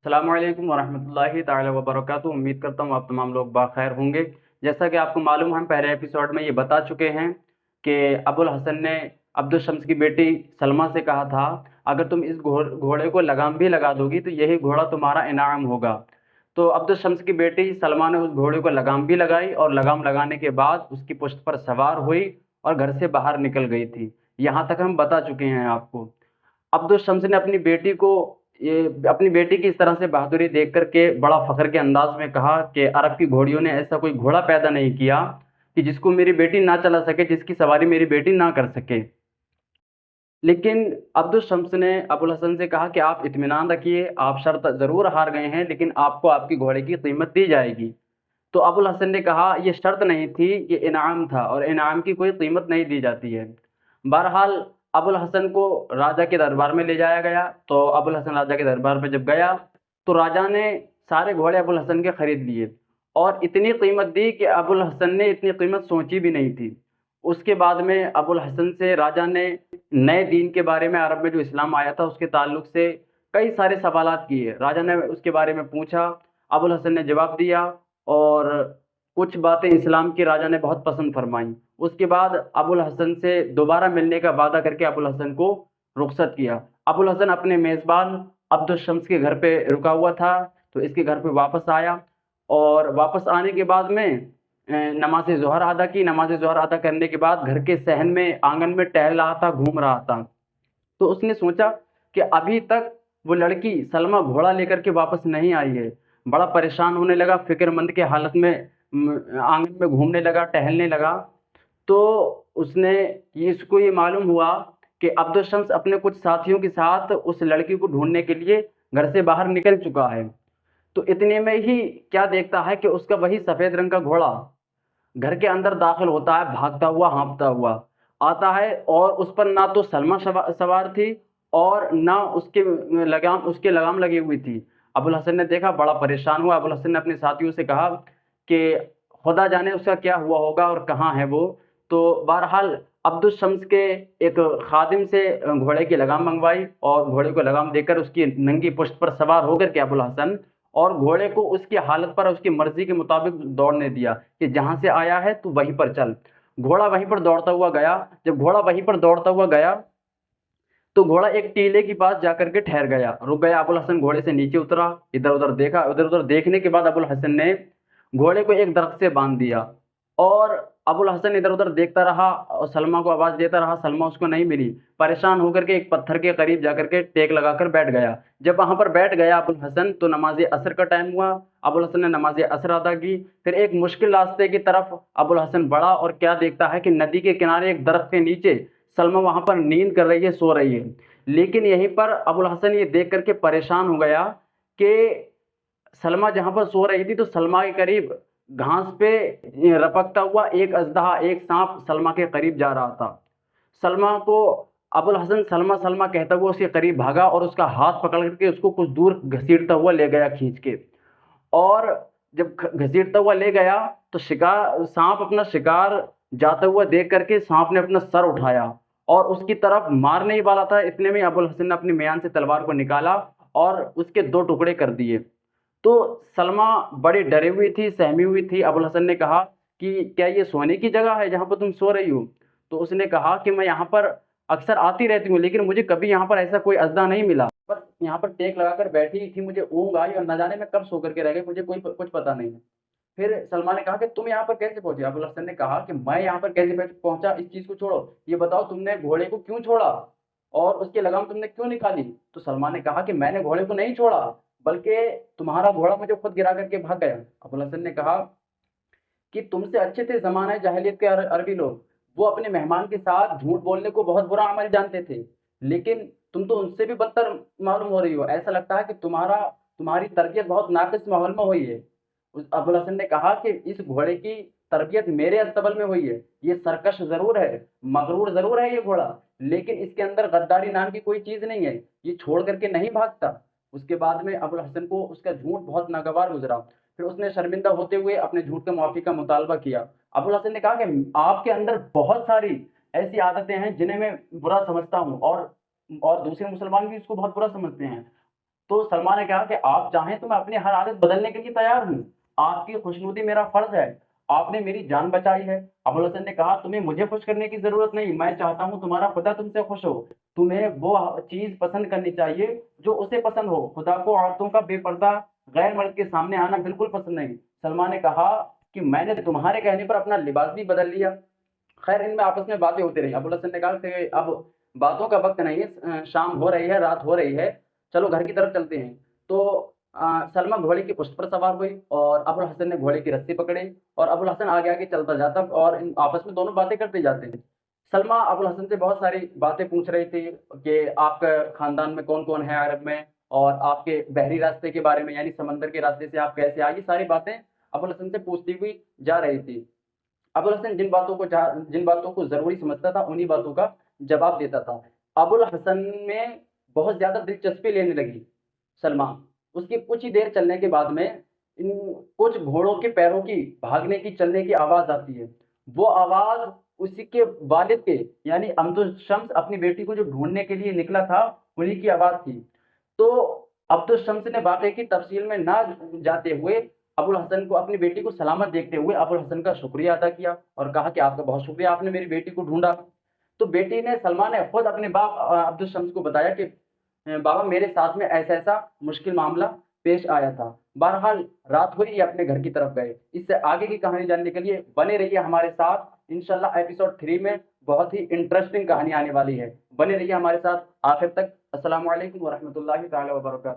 अस्सलाम वालेकुम वरहमतुल्लाहि ताला वबरकातुहू। उम्मीद करता हूँ आप तमाम लोग बाखैर होंगे। जैसा कि आपको मालूम है, हम पहले एपिसोड में ये बता चुके हैं कि अबुल हसन ने अब्दुल शम्स की बेटी सलमा से कहा था, अगर तुम इस घोड़े को लगाम भी लगा दोगी तो यही घोड़ा तुम्हारा इनाम होगा। तो अब्दुल शम्स की बेटी सलमा ने उस घोड़े को लगाम भी लगाई और लगाम लगाने के बाद उसकी पुश्त पर सवार हुई और घर से बाहर निकल गई थी। यहाँ तक हम बता चुके हैं आपको। अब्दुल शम्स ने अपनी बेटी की इस तरह से बहादुरी देख कर के बड़ा फ़ख्र के अंदाज में कहा कि अरब की घोड़ियों ने ऐसा कोई घोड़ा पैदा नहीं किया कि जिसको मेरी बेटी ना चला सके, जिसकी सवारी मेरी बेटी ना कर सके। लेकिन अब्दुल शम्स ने अबुल हसन से कहा कि आप इत्मीनान रखिए, आप शर्त ज़रूर हार गए हैं, लेकिन आपको आपकी घोड़े की कीमत दी जाएगी। तो अबुल हसन ने कहा, ये शर्त नहीं थी, ये इनाम था और इनाम की कोई कीमत नहीं दी जाती है। बहरहाल अबुल हसन को राजा के दरबार में ले जाया गया। तो अबुल हसन राजा के दरबार में जब गया तो राजा ने सारे घोड़े अबुल हसन के खरीद लिए और इतनी कीमत दी कि अबुल हसन ने इतनी कीमत सोची भी नहीं थी। उसके बाद में अबुल हसन से राजा ने नए दीन के बारे में, अरब में जो इस्लाम आया था उसके ताल्लुक से कई सारे सवालात किए। राजा ने उसके बारे में पूछा, अबुल हसन ने जवाब दिया और कुछ बातें इस्लाम की राजा ने बहुत पसंद फरमाई। उसके बाद अबुल हसन से दोबारा मिलने का वादा करके अबुल हसन को रुखसत किया। अबुल हसन अपने मेज़बान अब्दुल शम्स के घर पे रुका हुआ था, तो इसके घर पे वापस आया और वापस आने के बाद में नमाज़ ज़ोहर अदा की। नमाज़ ज़ोहर अदा करने के बाद घर के सहन में, आंगन में टहल रहा था, घूम रहा था। तो उसने सोचा कि अभी तक वो लड़की सलमा घोड़ा लेकर के वापस नहीं आई है। बड़ा परेशान होने लगा, फ़िक्रमंद के हालत में आंगन में घूमने लगा, टहलने लगा। तो उसने इसको ये मालूम हुआ कि अब्दुल शम्स अपने कुछ साथियों के साथ उस लड़की को ढूँढने के लिए घर से बाहर निकल चुका है। तो इतने में ही क्या देखता है कि उसका वही सफ़ेद रंग का घोड़ा घर के अंदर दाखिल होता है, भागता हुआ, हाँफता हुआ आता है और उस पर ना तो सलमा सवार थी और ना उसके लगाम लगी हुई थी। अबुल हसन ने देखा, बड़ा परेशान हुआ। अबुल हसन ने अपने साथियों से कहा कि खुदा जाने उसका क्या हुआ होगा और कहाँ है वो। तो बहरहाल अब्दुल शम्स के एक खादिम से घोड़े की लगाम मंगवाई और घोड़े को लगाम देकर उसकी नंगी पुश्त पर सवार होकर के अबुल हसन और घोड़े को उसकी हालत पर उसकी मर्जी के मुताबिक दौड़ने दिया कि जहां से आया है तू वहीं पर चल। घोड़ा वहीं पर दौड़ता हुआ गया। जब घोड़ा वहीं पर दौड़ता हुआ गया तो घोड़ा एक टीले के पास जाकर के ठहर गया, रुक गया। अबुल हसन घोड़े से नीचे उतरा, इधर उधर देखा। इधर उधर देखने के बाद अबुल हसन ने घोड़े को एक दरख्त से बांध दिया और अबुल हसन इधर उधर देखता रहा और सलमा को आवाज देता रहा। सलमा उसको नहीं मिली। परेशान होकर के एक पत्थर के करीब जाकर के टेक लगाकर बैठ गया। जब वहां पर बैठ गया अबुल हसन तो नमाज असर का टाइम हुआ। अबुल हसन ने नमाज असर अदा की। फिर एक मुश्किल रास्ते की तरफ अबुल हसन बढ़ा और क्या देखता है कि नदी के किनारे एक दरख्त के नीचे सलमा वहां पर नींद कर रही है, सो रही है। लेकिन यहीं पर अबुल हसन ये देख करके परेशान हो गया कि सलमा जहां पर सो रही थी तो सलमा के करीब घास पे रपकता हुआ एक अजदहा, एक सांप सलमा के करीब जा रहा था। सलमा को अबुल हसन सलमा सलमा कहता हुआ उसके करीब भागा और उसका हाथ पकड़ करके उसको कुछ दूर घसीटता हुआ ले गया खींच के। और जब घसीटता हुआ ले गया तो शिकार सांप अपना शिकार जाता हुआ देख करके सांप ने अपना सर उठाया और उसकी तरफ मारने ही वाला था। इतने में अबुल हसन ने अपनी म्यान से तलवार को निकाला और उसके दो टुकड़े कर दिए। तो सलमा बड़ी डरी हुई थी, सहमी हुई थी। अबुल हसन ने कहा कि क्या ये सोने की जगह है जहाँ पर तुम सो रही हो? तो उसने कहा कि मैं यहाँ पर अक्सर आती रहती हूँ, लेकिन मुझे कभी यहाँ पर ऐसा कोई अजदा नहीं मिला। बस यहाँ पर टेक लगाकर बैठी थी, मुझे ऊँघ आई और न जाने मैं कब सो करके रह गई, मुझे कोई कुछ पता नहीं है। फिर सलमा ने कहा कि तुम यहाँ पर कैसे पहुंचे? अबुल हसन ने कहा कि मैं यहाँ पर कैसे पहुंचा इस चीज को छोड़ो, ये बताओ तुमने घोड़े को क्यों छोड़ा और उसकी लगाम तुमने क्यों निकाली? तो सलमान ने कहा कि मैंने घोड़े को नहीं छोड़ा, बल्कि तुम्हारा घोड़ा मुझे खुद गिरा करके भाग गया। अबुल हसन ने कहा कि तुमसे अच्छे थे जमाना जाहिलियत के अरबी लोग। वो अपने मेहमान के साथ झूठ बोलने को बहुत बुरा अमल जानते थे, लेकिन तुम तो उनसे भी बदतर मालूम हो रही हो। ऐसा लगता है कि तुम्हारी तरबियत बहुत नाकिस माहौल में हुई है। उस अबुल हसन ने कहा कि इस घोड़े की तरबियत मेरे अस्तबल में हुई है। ये सरकश जरूर है, मगरूर जरूर है ये घोड़ा, लेकिन इसके अंदर गद्दारी नाम की कोई चीज नहीं है। ये छोड़ करके नहीं भागता। उसके बाद में अबुल हसन को उसका झूठ बहुत नागवार गुजरा। फिर उसने शर्मिंदा होते हुए अपने झूठ का माफी का मुतालबा किया। अबुल हसन ने कहा कि आपके अंदर बहुत सारी ऐसी आदतें हैं जिन्हें मैं बुरा समझता हूँ और दूसरे मुसलमान भी इसको बहुत बुरा समझते हैं। تو सलमान ने कहा कि आप चाहें तो मैं अपनी हर आदत बदलने के लिए तैयार हूँ, आपकी खुशनुदी मेरा फर्ज है, आपने मेरी जान बचाई है। अबुल हसन ने कहा तुम्हें मुझे खुश करने की जरूरत नहीं, मैं चाहता हूँ तुम्हारा खुदा तुमसे खुश हो, तुम्हें वो चीज पसंद करनी चाहिए जो उसे पसंद हो, खुदा को औरतों का बेपर्दा गैर मर्द के सामने आना बिल्कुल पसंद नहीं। सलमान ने कहा कि मैंने तुम्हारे कहने पर अपना लिबास भी बदल लिया। खैर इनमें आपस में बातें होती रही। अबुल हसन ने कहा कि अब बातों का वक्त नहीं है, शाम हो रही है, रात हो रही है, चलो घर की तरफ चलते हैं। तो सलमा घोड़े की पुष्ट पर सवार हुई और अबुल हसन ने घोड़े की रस्सी पकड़ी और अबुल हसन आगे आगे चलता जाता और इन आपस में दोनों बातें करते जाते थे। सलमा अबुल हसन से बहुत सारी बातें पूछ रही थी कि आपका खानदान में कौन कौन है अरब में, और आपके बहरी रास्ते के बारे में, यानी समंदर के रास्ते से आप कैसे आए, ये सारी बातें अबुल हसन से पूछती हुई जा रही थी। अबुल हसन जिन बातों को ज़रूरी समझता था, उन्हीं बातों का जवाब देता था। अबुल हसन में बहुत ज़्यादा दिलचस्पी लेने लगी सलमा। उसके कुछ ही देर चलने के बाद में इन कुछ घोड़ों के पैरों की भागने की, चलने की आवाज़ आती है। वो आवाज़ उसी के वालिद के, यानी अब्दुल शम्स अपनी बेटी को जो ढूँढने के लिए निकला था, उन्हीं की आवाज़ थी। तो अब्दुल शम्स ने वाक़ये की तफ़सील में ना जाते हुए अबुल हसन को, अपनी बेटी को सलामत देखते हुए अबुल हसन का शुक्रिया अदा किया और कहा कि आपका बहुत शुक्रिया, आपने मेरी बेटी को ढूँढा। तो बेटी ने, सलमा ने खुद अपने बाप अब्दुल शम्स को बताया कि बाबा मेरे साथ में ऐसा-ऐसा मुश्किल मामला पेश आया था। बहरहाल रात हुई, ये अपने घर की तरफ गए। इससे आगे की कहानी जानने के लिए बने रहिए हमारे साथ। इंशाल्लाह एपिसोड 3 में बहुत ही इंटरेस्टिंग कहानी आने वाली है। बने रहिए हमारे साथ आखिर तक। अस्सलामु अलैकुम व रहमतुल्लाहि तआला व बरकातहू।